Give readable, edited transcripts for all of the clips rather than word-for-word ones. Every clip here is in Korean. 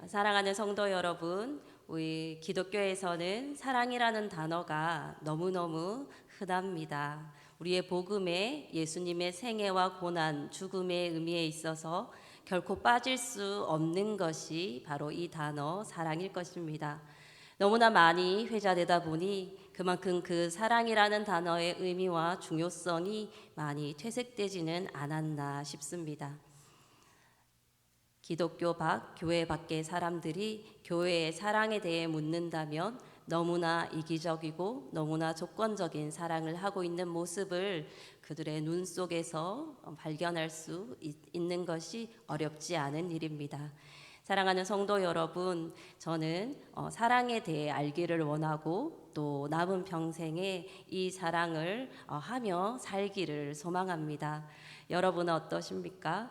사랑하는 성도 여러분, 우리 기독교에서는 사랑이라는 단어가 너무너무 흔합니다. 우리의 복음에 예수님의 생애와 고난, 죽음의 의미에 있어서 결코 빠질 수 없는 것이 바로 이 단어 사랑일 것입니다. 너무나 많이 회자되다 보니 그만큼 그 사랑이라는 단어의 의미와 중요성이 많이 퇴색되지는 않았나 싶습니다. 기독교 밖, 교회 밖의 사람들이 교회의 사랑에 대해 묻는다면 너무나 이기적이고 너무나 조건적인 사랑을 하고 있는 모습을 그들의 눈 속에서 발견할 수 있는 것이 어렵지 않은 일입니다. 사랑하는 성도 여러분, 저는 사랑에 대해 알기를 원하고 또 남은 평생에 이 사랑을 하며 살기를 소망합니다. 여러분은 어떠십니까?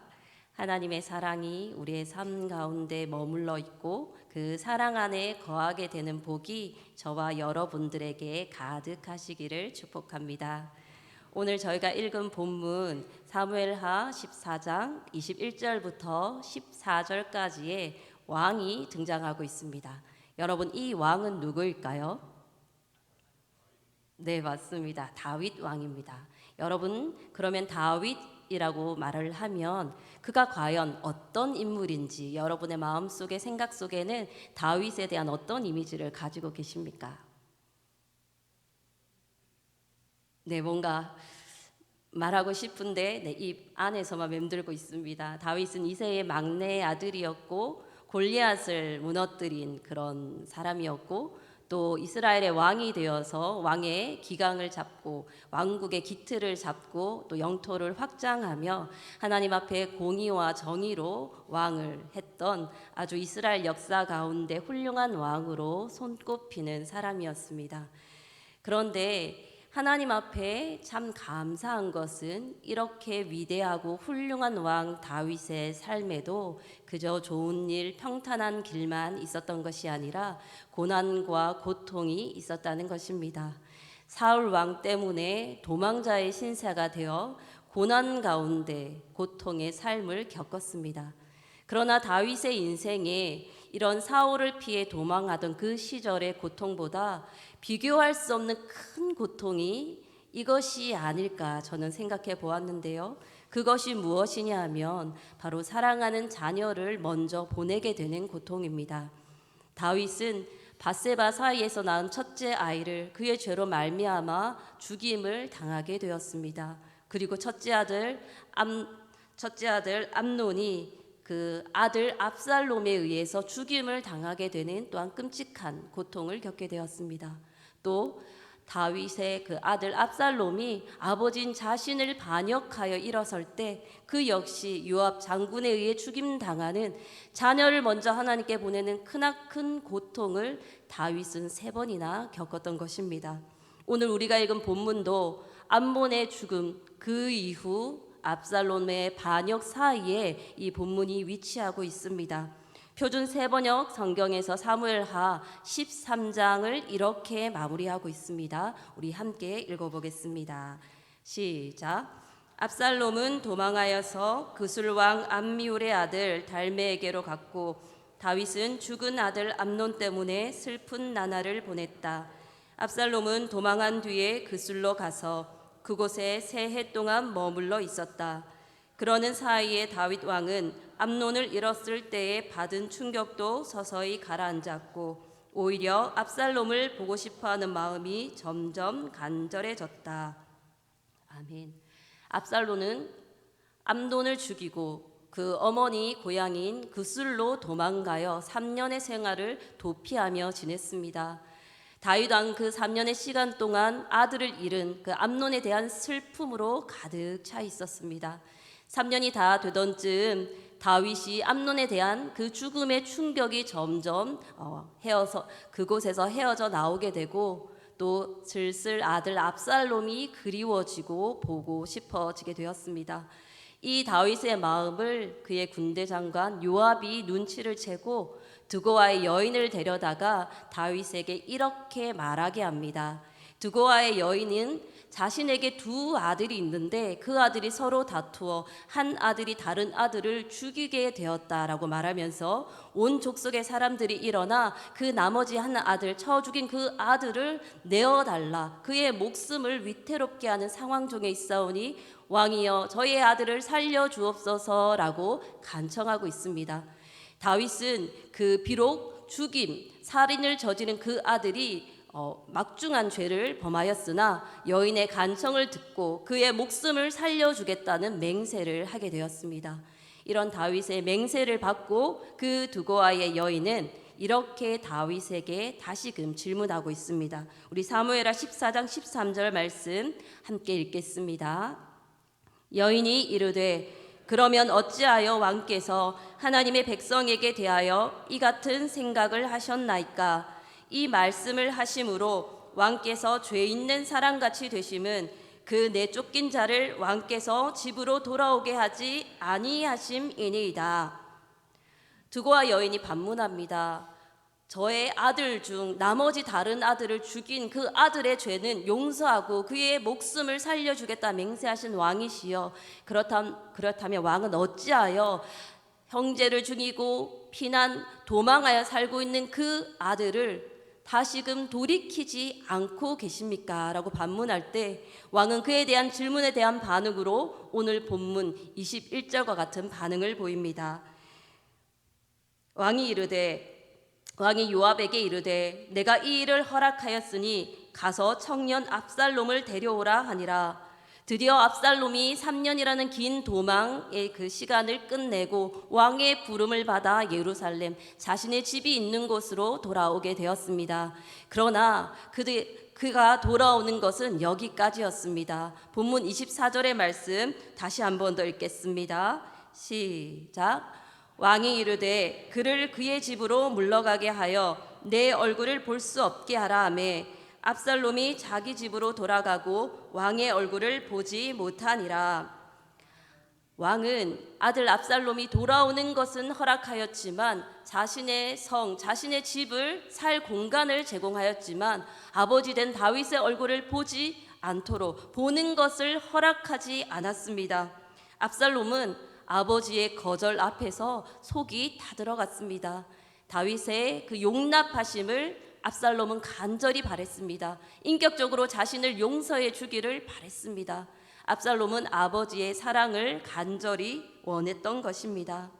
하나님의 사랑이 우리의 삶 가운데 머물러 있고 그 사랑 안에 거하게 되는 복이 저와 여러분들에게 가득하시기를 축복합니다. 오늘 저희가 읽은 본문 사무엘하 14장 21절부터 14절까지의 왕이 등장하고 있습니다. 여러분, 이 왕은 누구일까요? 네, 맞습니다. 다윗 왕입니다. 여러분, 그러면 다윗이라고 말을 하면 그가 과연 어떤 인물인지 여러분의 마음속에 생각 속에는 다윗에 대한 어떤 이미지를 가지고 계십니까? 네, 뭔가 말하고 싶은데 입 안에서만 맴돌고 있습니다. 다윗은 이새의 막내 아들이었고 골리앗을 무너뜨린 그런 사람이었고 또 이스라엘의 왕이 되어서 왕의 기강을 잡고 왕국의 기틀을 잡고 또 영토를 확장하며 하나님 앞에 공의와 정의로 왕을 했던 아주 이스라엘 역사 가운데 훌륭한 왕으로 손꼽히는 사람이었습니다. 그런데 하나님 앞에 참 감사한 것은 이렇게 위대하고 훌륭한 왕 다윗의 삶에도 그저 좋은 일, 평탄한 길만 있었던 것이 아니라 고난과 고통이 있었다는 것입니다. 사울 왕 때문에 도망자의 신세가 되어 고난 가운데 고통의 삶을 겪었습니다. 그러나 다윗의 인생에 이런 사울을 피해 도망하던 그 시절의 고통보다 비교할 수 없는 큰 고통이 이것이 아닐까 저는 생각해 보았는데요. 그것이 무엇이냐 하면 바로 사랑하는 자녀를 먼저 보내게 되는 고통입니다. 다윗은 밧세바 사이에서 낳은 첫째 아이를 그의 죄로 말미암아 죽임을 당하게 되었습니다. 그리고 첫째 아들 암논이 그 아들 압살롬에 의해서 죽임을 당하게 되는 또한 끔찍한 고통을 겪게 되었습니다. 또 다윗의 그 아들 압살롬이 아버지인 자신을 반역하여 일어설 때 그 역시 요압 장군에 의해 죽임당하는 자녀를 먼저 하나님께 보내는 크나큰 고통을 다윗은 3번이나 겪었던 것입니다. 오늘 우리가 읽은 본문도 암몬의 죽음 그 이후 압살롬의 반역 사이에 이 본문이 위치하고 있습니다. 표준 세번역 성경에서 사무엘하 13장을 이렇게 마무리하고 있습니다. 우리 함께 읽어보겠습니다. 시작. 압살롬은 도망하여서 그술왕 암미울의 아들 달메에게로 갔고 다윗은 죽은 아들 암논 때문에 슬픈 나날을 보냈다. 압살롬은 도망한 뒤에 그술로 가서 그곳에 3해 동안 머물러 있었다. 그러는 사이에 다윗 왕은 암논을 잃었을 때에 받은 충격도 서서히 가라앉았고 오히려 압살롬을 보고 싶어하는 마음이 점점 간절해졌다. 아멘. 압살롬은 암논을 죽이고 그 어머니 고향인 그술로 도망가여 3년의 생활을 도피하며 지냈습니다. 다윗 왕 그 3년의 시간 동안 아들을 잃은 그 암논에 대한 슬픔으로 가득 차 있었습니다. 3년이 다 되던 즈음 다윗이 암논에 대한 그 죽음의 충격이 점점 그곳에서 헤어져 나오게 되고 또 슬슬 아들 압살롬이 그리워지고 보고 싶어지게 되었습니다. 이 다윗의 마음을 그의 군대 장관 요압이 눈치를 채고 두고아의 여인을 데려다가 다윗에게 이렇게 말하게 합니다. 두고아의 여인은 자신에게 두 아들이 있는데 그 아들이 서로 다투어 한 아들이 다른 아들을 죽이게 되었다라고 말하면서 온 족속의 사람들이 일어나 그 나머지 한 아들 쳐 죽인 그 아들을 내어달라, 그의 목숨을 위태롭게 하는 상황 중에 있사오니 왕이여 저의 아들을 살려 주옵소서라고 간청하고 있습니다. 다윗은 그 비록 죽임, 살인을 저지른 그 아들이 막중한 죄를 범하였으나 여인의 간청을 듣고 그의 목숨을 살려주겠다는 맹세를 하게 되었습니다. 이런 다윗의 맹세를 받고 그 두고아의 여인은 이렇게 다윗에게 다시금 질문하고 있습니다. 우리 사무엘하 14장 13절 말씀 함께 읽겠습니다. 여인이 이르되 그러면 어찌하여 왕께서 하나님의 백성에게 대하여 이 같은 생각을 하셨나이까? 이 말씀을 하심으로 왕께서 죄 있는 사람같이 되심은 그 내쫓긴 자를 왕께서 집으로 돌아오게 하지 아니하심이니이다. 두고아 여인이 반문합니다. 저의 아들 중 나머지 다른 아들을 죽인 그 아들의 죄는 용서하고 그의 목숨을 살려주겠다 맹세하신 왕이시여, 그렇다면 왕은 어찌하여 형제를 죽이고 피난 도망하여 살고 있는 그 아들을 다시금 돌이키지 않고 계십니까? 라고 반문할 때 왕은 그에 대한 질문에 대한 반응으로 오늘 본문 21절과 같은 반응을 보입니다. 왕이 요압에게 이르되 내가 이 일을 허락하였으니 가서 청년 압살롬을 데려오라 하니라. 드디어 압살롬이 3년이라는 긴 도망의 그 시간을 끝내고 왕의 부름을 받아 예루살렘 자신의 집이 있는 곳으로 돌아오게 되었습니다. 그러나 그가 돌아오는 것은 여기까지였습니다. 본문 24절의 말씀 다시 한 번 더 읽겠습니다. 시작. 왕이 이르되 그를 그의 집으로 물러가게 하여 내 얼굴을 볼 수 없게 하라 하매 압살롬이 자기 집으로 돌아가고 왕의 얼굴을 보지 못하니라. 왕은 아들 압살롬이 돌아오는 것은 허락하였지만 자신의 성, 자신의 집을 살 공간을 제공하였지만 아버지 된 다윗의 얼굴을 보지 않도록 보는 것을 허락하지 않았습니다. 압살롬은 아버지의 거절 앞에서 속이 타들어갔습니다. 다윗의 그 용납하심을 압살롬은 간절히 바랬습니다. 인격적으로 자신을 용서해 주기를 바랬습니다. 압살롬은 아버지의 사랑을 간절히 원했던 것입니다.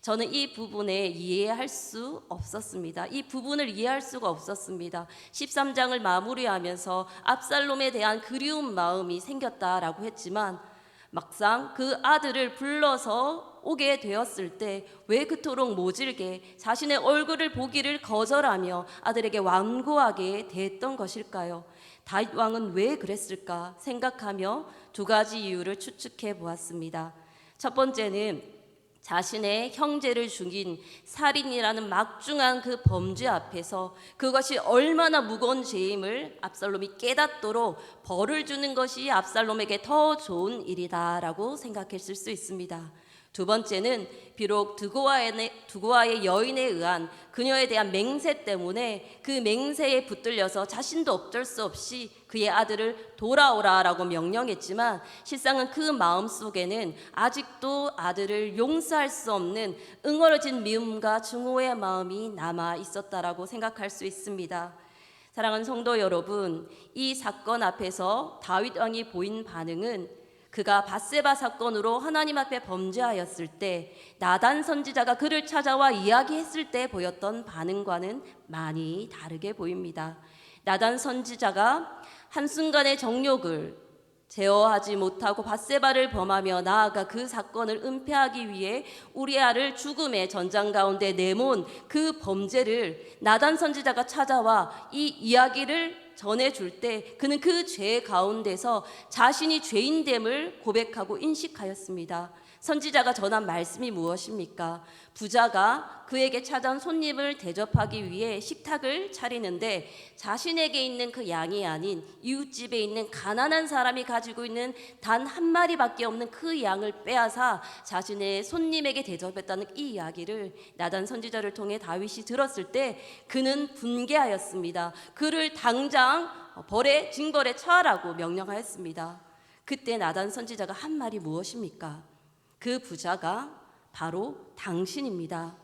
저는 이 부분에 이해할 수 없었습니다. 이 부분을 이해할 수가 없었습니다. 13장을 마무리하면서 압살롬에 대한 그리운 마음이 생겼다라고 했지만 막상 그 아들을 불러서 오게 되었을 때 왜 그토록 모질게 자신의 얼굴을 보기를 거절하며 아들에게 완고하게 대했던 것일까요? 다윗 왕은 왜 그랬을까 생각하며 두 가지 이유를 추측해 보았습니다. 첫 번째는 자신의 형제를 죽인 살인이라는 막중한 그 범죄 앞에서 그것이 얼마나 무거운 죄임을 압살롬이 깨닫도록 벌을 주는 것이 압살롬에게 더 좋은 일이다라고 생각했을 수 있습니다. 두 번째는 비록 두고아의 여인에 의한 그녀에 대한 맹세 때문에 그 맹세에 붙들려서 자신도 어쩔 수 없이 그의 아들을 돌아오라라고 명령했지만 실상은 그 마음속에는 아직도 아들을 용서할 수 없는 응어러진 미움과 증오의 마음이 남아 있었다라고 생각할 수 있습니다. 사랑하는 성도 여러분, 이 사건 앞에서 다윗 왕이 보인 반응은 그가 밧세바 사건으로 하나님 앞에 범죄하였을 때 나단 선지자가 그를 찾아와 이야기했을 때 보였던 반응과는 많이 다르게 보입니다. 나단 선지자가 한순간의 정욕을 제어하지 못하고 밧세바를 범하며 나아가 그 사건을 은폐하기 위해 우리아를 죽음의 전장 가운데 내몬 그 범죄를 나단 선지자가 찾아와 이 이야기를 전해줄 때 그는 그 죄 가운데서 자신이 죄인됨을 고백하고 인식하였습니다. 선지자가 전한 말씀이 무엇입니까? 부자가 그에게 찾아온 손님을 대접하기 위해 식탁을 차리는데 자신에게 있는 그 양이 아닌 이웃집에 있는 가난한 사람이 가지고 있는 단 한 마리밖에 없는 그 양을 빼앗아 자신의 손님에게 대접했다는 이 이야기를 나단 선지자를 통해 다윗이 들었을 때 그는 분개하였습니다. 그를 당장 벌에 징벌에 처하라고 명령하였습니다. 그때 나단 선지자가 한 말이 무엇입니까? 그 부자가 바로 당신입니다.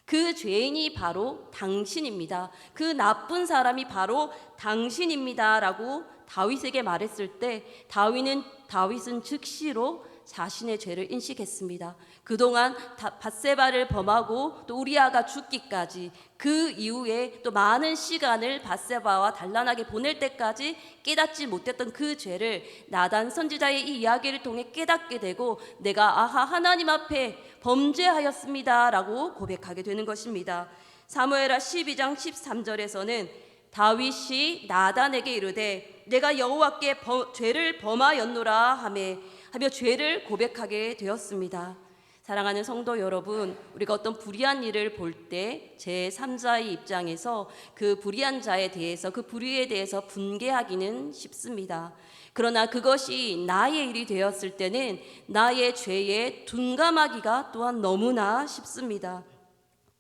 그 죄인이 바로 당신입니다. 그 나쁜 사람이 바로 당신입니다 라고 다윗에게 말했을 때 다윗은 즉시로 자신의 죄를 인식했습니다. 그동안 밧세바를 범하고 또 우리아가 죽기까지, 그 이후에 또 많은 시간을 밧세바와 단란하게 보낼 때까지 깨닫지 못했던 그 죄를 나단 선지자의 이 이야기를 통해 깨닫게 되고, 내가 하나님 앞에 범죄하였습니다 라고 고백하게 되는 것입니다. 사무엘하 12장 13절에서는 다윗이 나단에게 이르되 내가 여호와께 죄를 범하였노라 하며 죄를 고백하게 되었습니다. 사랑하는 성도 여러분, 우리가 어떤 불의한 일을 볼 때 제3자의 입장에서 그 불의한 자에 대해서, 그 불의에 대해서 분개하기는 쉽습니다. 그러나 그것이 나의 일이 되었을 때는 나의 죄에 둔감하기가 또한 너무나 쉽습니다.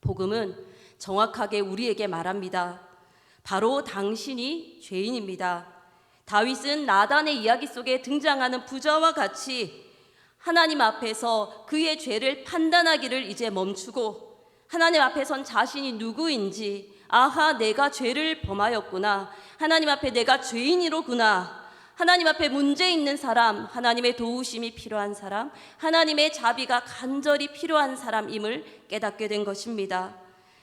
복음은 정확하게 우리에게 말합니다. 바로 당신이 죄인입니다. 다윗은 나단의 이야기 속에 등장하는 부자와 같이 하나님 앞에서 그의 죄를 판단하기를 이제 멈추고, 하나님 앞에선 자신이 누구인지, 내가 죄를 범하였구나, 하나님 앞에 내가 죄인이로구나, 하나님 앞에 문제 있는 사람, 하나님의 도우심이 필요한 사람, 하나님의 자비가 간절히 필요한 사람임을 깨닫게 된 것입니다.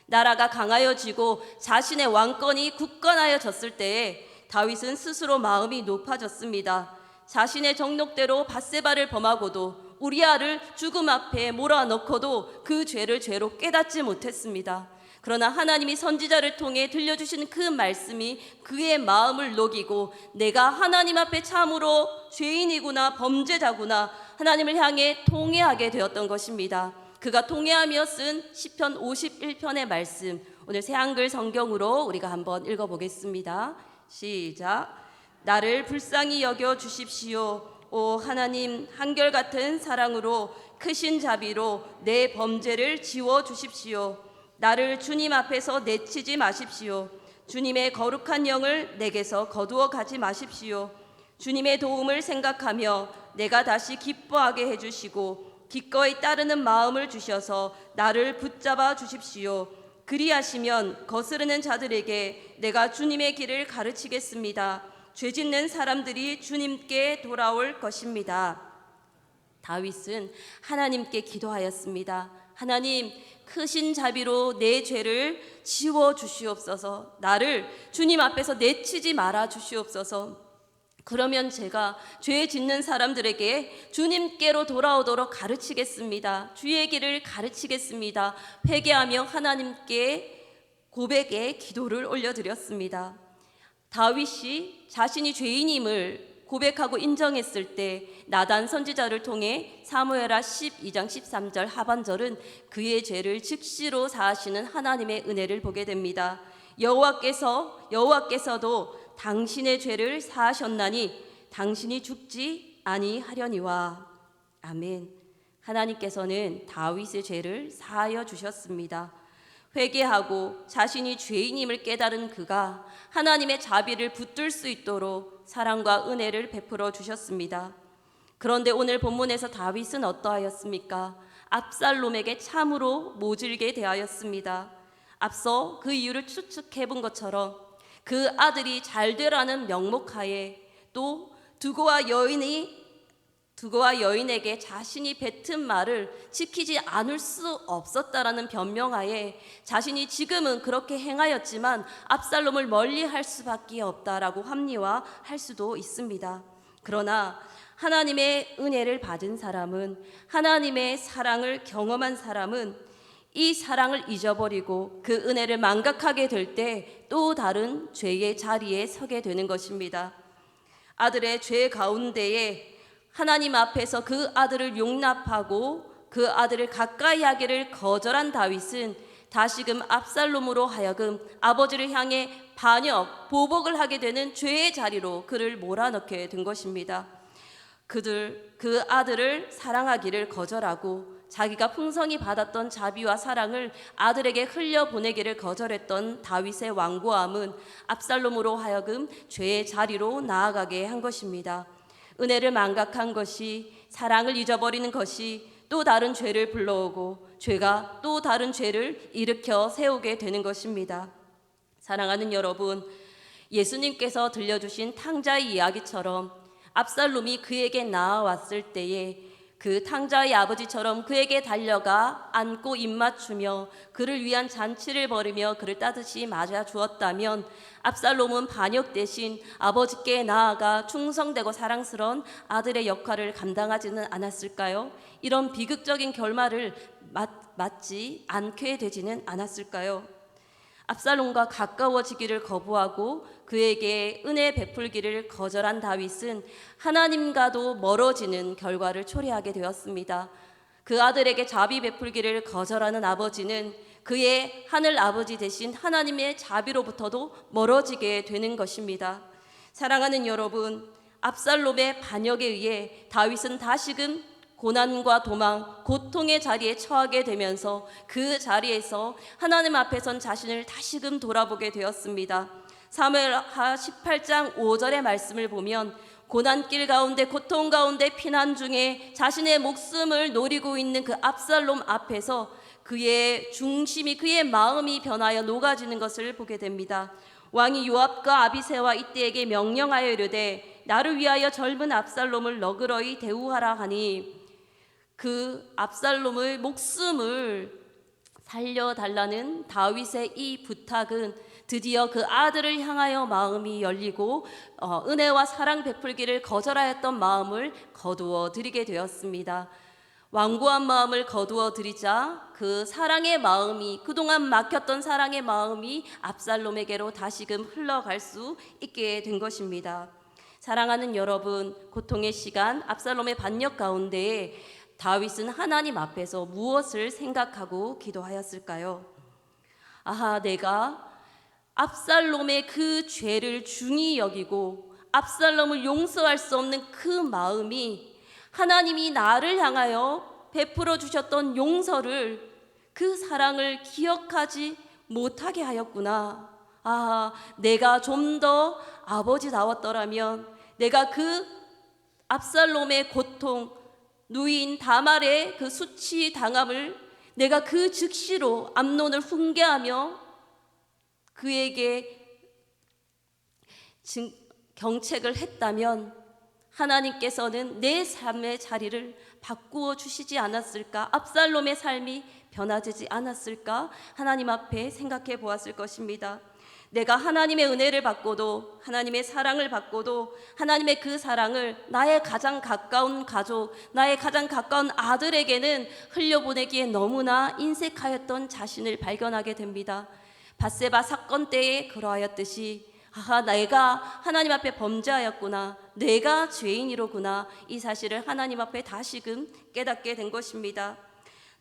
나라가 강하여지고 자신의 왕권이 굳건하여졌을 때에 다윗은 스스로 마음이 높아졌습니다. 자신의 정욕대로 밧세바를 범하고도 우리아를 죽음 앞에 몰아넣고도 그 죄를 죄로 깨닫지 못했습니다. 그러나 하나님이 선지자를 통해 들려주신 그 말씀이 그의 마음을 녹이고, 내가 하나님 앞에 참으로 죄인이구나, 범죄자구나, 하나님을 향해 통회하게 되었던 것입니다. 그가 통회하며 쓴 시편 51편의 말씀, 오늘 새한글 성경으로 우리가 한번 읽어보겠습니다. 시작. 나를 불쌍히 여겨 주십시오. 오 하나님, 한결같은 사랑으로 크신 자비로 내 범죄를 지워 주십시오. 나를 주님 앞에서 내치지 마십시오. 주님의 거룩한 영을 내게서 거두어 가지 마십시오. 주님의 도움을 생각하며 내가 다시 기뻐하게 해주시고 기꺼이 따르는 마음을 주셔서 나를 붙잡아 주십시오. 그리하시면 거스르는 자들에게 내가 주님의 길을 가르치겠습니다. 죄짓는 사람들이 주님께 돌아올 것입니다. 다윗은 하나님께 기도하였습니다. 하나님, 크신 자비로 내 죄를 지워 주시옵소서. 나를 주님 앞에서 내치지 말아 주시옵소서. 그러면 제가 죄 짓는 사람들에게 주님께로 돌아오도록 가르치겠습니다. 주의 길을 가르치겠습니다. 회개하며 하나님께 고백의 기도를 올려드렸습니다. 다윗이 자신이 죄인임을 고백하고 인정했을 때 나단 선지자를 통해 사무엘하 12장 13절 하반절은 그의 죄를 즉시로 사하시는 하나님의 은혜를 보게 됩니다. 여호와께서도 당신의 죄를 사하셨나니 당신이 죽지 아니하려니와. 아멘. 하나님께서는 다윗의 죄를 사하여 주셨습니다. 회개하고 자신이 죄인임을 깨달은 그가 하나님의 자비를 붙들 수 있도록 사랑과 은혜를 베풀어 주셨습니다. 그런데 오늘 본문에서 다윗은 어떠하였습니까? 압살롬에게 참으로 모질게 대하였습니다. 앞서 그 이유를 추측해 본 것처럼 그 아들이 잘 되라는 명목하에, 또 두고와 여인에게 자신이 뱉은 말을 지키지 않을 수 없었다라는 변명하에 자신이 지금은 그렇게 행하였지만 압살롬을 멀리할 수밖에 없다라고 합리화할 수도 있습니다. 그러나 하나님의 은혜를 받은 사람은, 하나님의 사랑을 경험한 사람은 이 사랑을 잊어버리고 그 은혜를 망각하게 될 때 또 다른 죄의 자리에 서게 되는 것입니다. 아들의 죄 가운데에 하나님 앞에서 그 아들을 용납하고 그 아들을 가까이 하기를 거절한 다윗은 다시금 압살롬으로 하여금 아버지를 향해 반역, 보복을 하게 되는 죄의 자리로 그를 몰아넣게 된 것입니다. 그 아들을 사랑하기를 거절하고 자기가 풍성히 받았던 자비와 사랑을 아들에게 흘려보내기를 거절했던 다윗의 완고함은 압살롬으로 하여금 죄의 자리로 나아가게 한 것입니다. 은혜를 망각한 것이, 사랑을 잊어버리는 것이 또 다른 죄를 불러오고, 죄가 또 다른 죄를 일으켜 세우게 되는 것입니다. 사랑하는 여러분, 예수님께서 들려주신 탕자의 이야기처럼 압살롬이 그에게 나아왔을 때에 그 탕자의 아버지처럼 그에게 달려가 안고 입맞추며 그를 위한 잔치를 벌이며 그를 따뜻이 맞아 주었다면, 압살롬은 반역 대신 아버지께 나아가 충성되고 사랑스러운 아들의 역할을 감당하지는 않았을까요? 이런 비극적인 결말을 맞지 않게 되지는 않았을까요? 압살롬과 가까워지기를 거부하고 그에게 은혜 베풀기를 거절한 다윗은 하나님과도 멀어지는 결과를 초래하게 되었습니다. 그 아들에게 자비 베풀기를 거절하는 아버지는 그의 하늘 아버지 대신 하나님의 자비로부터도 멀어지게 되는 것입니다. 사랑하는 여러분, 압살롬의 반역에 의해 다윗은 다시금 고난과 도망, 고통의 자리에 처하게 되면서 그 자리에서 하나님 앞에선 자신을 다시금 돌아보게 되었습니다. 사무엘하 18장 5절의 말씀을 보면, 고난길 가운데, 고통 가운데 피난 중에 자신의 목숨을 노리고 있는 그 압살롬 앞에서 그의 중심이, 그의 마음이 변하여 녹아지는 것을 보게 됩니다. 왕이 요압과 아비새와 이때에게 명령하여 이르되 나를 위하여 젊은 압살롬을 너그러이 대우하라 하니, 그 압살롬의 목숨을 살려달라는 다윗의 이 부탁은 드디어 그 아들을 향하여 마음이 열리고 은혜와 사랑 베풀기를 거절하였던 마음을 거두어 드리게 되었습니다. 완고한 마음을 거두어 드리자 그 사랑의 마음이, 그동안 막혔던 사랑의 마음이 압살롬에게로 다시금 흘러갈 수 있게 된 것입니다. 사랑하는 여러분, 고통의 시간, 압살롬의 반역 가운데에 다윗은 하나님 앞에서 무엇을 생각하고 기도하였을까요? 아하, 내가 압살롬의 그 죄를 중히 여기고 압살롬을 용서할 수 없는 그 마음이 하나님이 나를 향하여 베풀어 주셨던 용서를, 그 사랑을 기억하지 못하게 하였구나. 아, 내가 좀 더 아버지다웠더라면, 내가 그 압살롬의 고통, 누인 다말의 그 수치 당함을 내가 그 즉시로 암논을 훈계하며 그에게 경책을 했다면 하나님께서는 내 삶의 자리를 바꾸어 주시지 않았을까? 압살롬의 삶이 변화되지 않았을까? 하나님 앞에 생각해 보았을 것입니다. 내가 하나님의 은혜를 받고도, 하나님의 사랑을 받고도 하나님의 그 사랑을 나의 가장 가까운 가족, 나의 가장 가까운 아들에게는 흘려보내기에 너무나 인색하였던 자신을 발견하게 됩니다. 밧세바 사건 때에 그러하였듯이, 아하, 내가 하나님 앞에 범죄하였구나, 내가 죄인이로구나, 이 사실을 하나님 앞에 다시금 깨닫게 된 것입니다.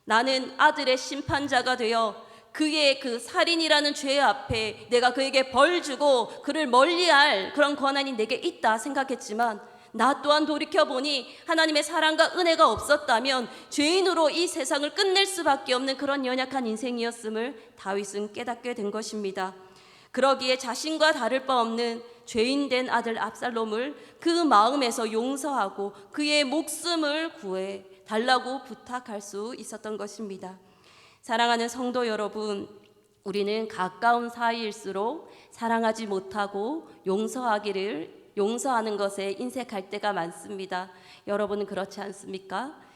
나는 아들의 심판자가 되어 그의 그 살인이라는 죄 앞에 내가 그에게 벌 주고 그를 멀리할 그런 권한이 내게 있다 생각했지만, 나 또한 돌이켜보니 하나님의 사랑과 은혜가 없었다면 죄인으로 이 세상을 끝낼 수밖에 없는 그런 연약한 인생이었음을 다윗은 깨닫게 된 것입니다. 그러기에 자신과 다를 바 없는 죄인된 아들 압살롬을 그 마음에서 용서하고 그의 목숨을 구해 달라고 부탁할 수 있었던 것입니다. 사랑하는 성도 여러분, 우리는 가까운 사이일수록 사랑하지 못하고 용서하는 것에 인색할 때가 많습니다. 여러분은 그렇지 않습니까?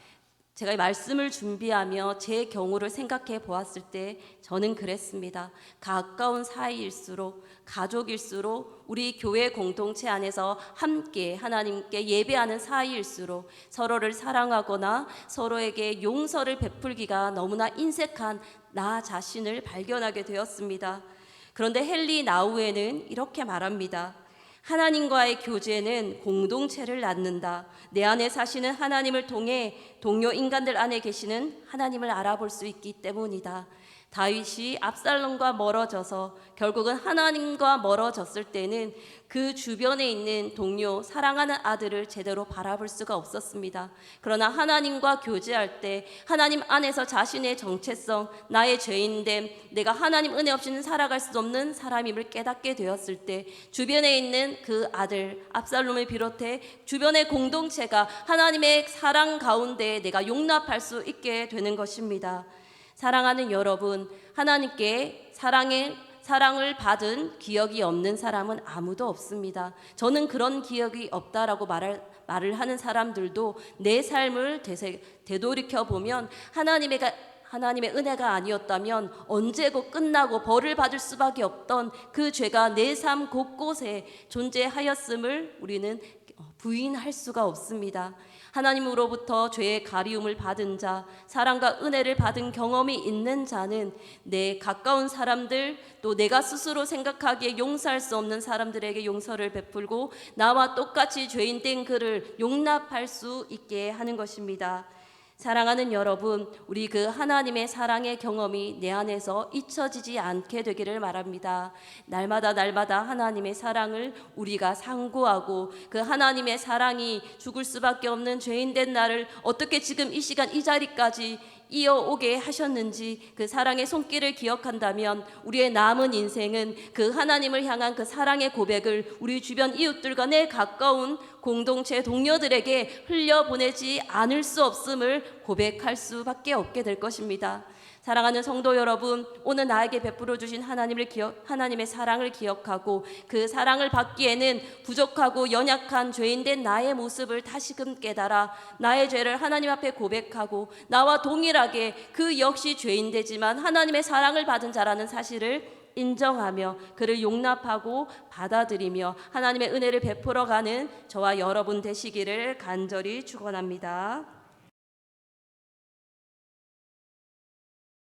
제가 말씀을 준비하며 제 경우를 생각해 보았을 때 저는 그랬습니다. 가까운 사이일수록, 가족일수록, 우리 교회 공동체 안에서 함께 하나님께 예배하는 사이일수록 서로를 사랑하거나 서로에게 용서를 베풀기가 너무나 인색한 나 자신을 발견하게 되었습니다. 그런데 헨리 나우에는 이렇게 말합니다. 하나님과의 교제는 공동체를 낳는다. 내 안에 사시는 하나님을 통해 동료 인간들 안에 계시는 하나님을 알아볼 수 있기 때문이다. 다윗이 압살롬과 멀어져서 결국은 하나님과 멀어졌을 때는 그 주변에 있는 동료, 사랑하는 아들을 제대로 바라볼 수가 없었습니다. 그러나 하나님과 교제할 때 하나님 안에서 자신의 정체성, 나의 죄인됨, 내가 하나님 은혜 없이는 살아갈 수 없는 사람임을 깨닫게 되었을 때 주변에 있는 그 아들 압살롬을 비롯해 주변의 공동체가 하나님의 사랑 가운데 내가 용납할 수 있게 되는 것입니다. 사랑하는 여러분, 하나님께 사랑을 받은 기억이 없는 사람은 아무도 없습니다. 저는 그런 기억이 없다라고 말을 하는 사람들도 내 삶을 되돌이켜 보면 하나님의 은혜가 아니었다면 언제고 끝나고 벌을 받을 수밖에 없던 그 죄가 내 삶 곳곳에 존재하였음을 우리는 부인할 수가 없습니다. 하나님으로부터 죄의 가리움을 받은 자, 사랑과 은혜를 받은 경험이 있는 자는 내 가까운 사람들, 또 내가 스스로 생각하기에 용서할 수 없는 사람들에게 용서를 베풀고 나와 똑같이 죄인된 그를 용납할 수 있게 하는 것입니다. 사랑하는 여러분, 우리 그 하나님의 사랑의 경험이 내 안에서 잊혀지지 않게 되기를 바랍니다. 날마다 하나님의 사랑을 우리가 상고하고 그 하나님의 사랑이 죽을 수밖에 없는 죄인된 나를 어떻게 지금 이 시간 이 자리까지 이어오게 하셨는지 그 사랑의 손길을 기억한다면 우리의 남은 인생은 그 하나님을 향한 그 사랑의 고백을 우리 주변 이웃들과 내 가까운 공동체 동료들에게 흘려보내지 않을 수 없음을 고백할 수밖에 없게 될 것입니다. 사랑하는 성도 여러분, 오늘 나에게 베풀어 주신 하나님의 사랑을 기억하고 그 사랑을 받기에는 부족하고 연약한 죄인된 나의 모습을 다시금 깨달아 나의 죄를 하나님 앞에 고백하고 나와 동일하게 그 역시 죄인되지만 하나님의 사랑을 받은 자라는 사실을 인정하며 그를 용납하고 받아들이며 하나님의 은혜를 베풀어가는 저와 여러분 되시기를 간절히 축원합니다.